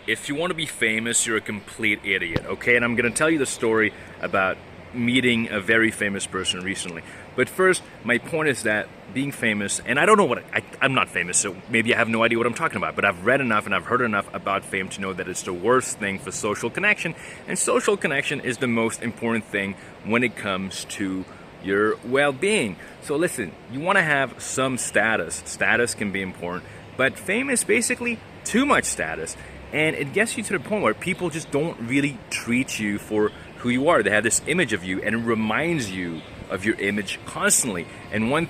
if you want to be famous, you're a complete idiot, okay? And I'm going to tell you the story about meeting a very famous person recently. But first, my point is that being famous, and I don't know what, I'm not famous, so maybe I have no idea what I'm talking about, but I've read enough and I've heard enough about fame to know that it's the worst thing for social connection, and social connection is the most important thing when it comes to your well-being. So listen, you want to have some status. Status can be important, but fame is basically too much status. And it gets you to the point where people just don't really treat you for who you are. They have this image of you, and it reminds you of your image constantly. And one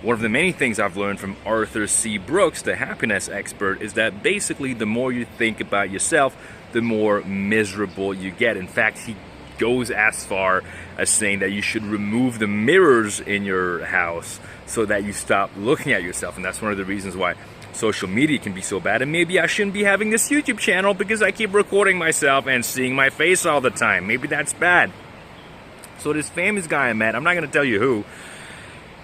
of the many things I've learned from Arthur C. Brooks, the happiness expert, is that basically the more you think about yourself, the more miserable you get. In fact, he goes as far as saying that you should remove the mirrors in your house so that you stop looking at yourself. And that's one of the reasons why social media can be so bad, and maybe I shouldn't be having this YouTube channel because I keep recording myself and seeing my face all the time. Maybe that's bad. So this famous guy I met, I'm not going to tell you who,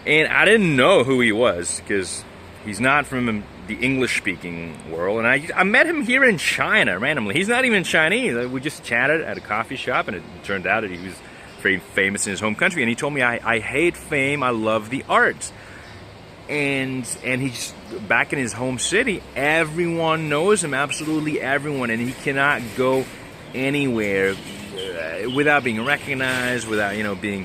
and I didn't know who he was because he's not from the English-speaking world, and I met him here in China randomly. He's not even Chinese. We just chatted at a coffee shop, and it turned out that he was very famous in his home country, and he told me, I hate fame, I love the arts. And he's back in his home city. Everyone knows him, absolutely everyone, and he cannot go anywhere without being recognized, without being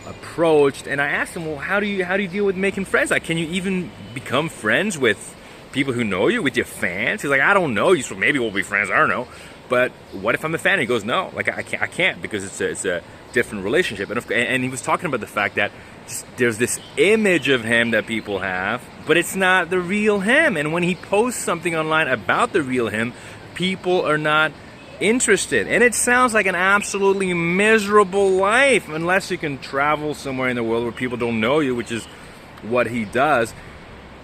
approached. And I asked him, well, how do you deal with making friends? Like, can you even become friends with people who know you, with your fans? He's like, I don't know. He's like, maybe we'll be friends. I don't know. But what if I'm a fan? He goes, no, like I can't because it's a different relationship. And he was talking about the fact that there's this image of him that people have, but it's not the real him. And when he posts something online about the real him, people are not interested. And it sounds like an absolutely miserable life unless you can travel somewhere in the world where people don't know you, which is what he does.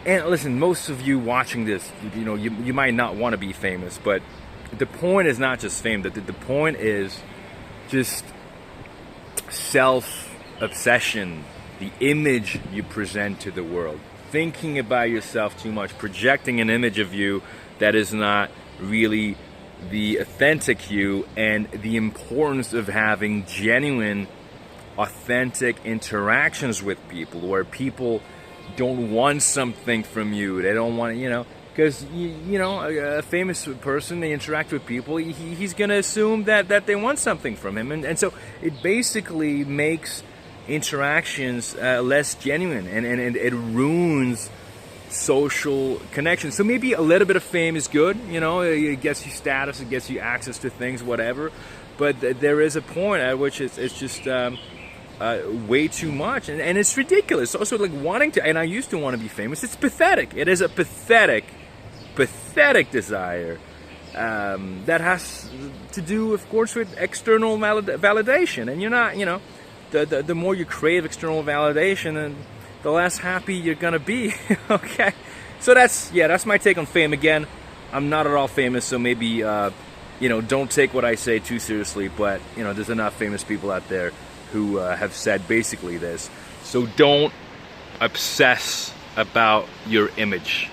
And listen, most of you watching this, you might not want to be famous, but the point is not just fame. The point is just self-obsession, the image you present to the world, thinking about yourself too much, projecting an image of you that is not really the authentic you, and the importance of having genuine, authentic interactions with people where people don't want something from you. They don't want, because, a famous person, they interact with people, he's going to assume that they want something from him. And so it basically makes interactions less genuine, and it ruins social connections. So maybe a little bit of fame is good, it gets you status, it gets you access to things, whatever. But there is a point at which it's just way too much, and it's ridiculous. Also, like wanting to, and I used to want to be famous. It's pathetic. It is a pathetic desire that has to do, of course, with external validation. And you're not, the more you crave external validation, and the less happy you're gonna be. Okay, so that's my take on fame. Again, I'm not at all famous, so maybe don't take what I say too seriously. But there's enough famous people out there who have said basically this. So don't obsess about your image.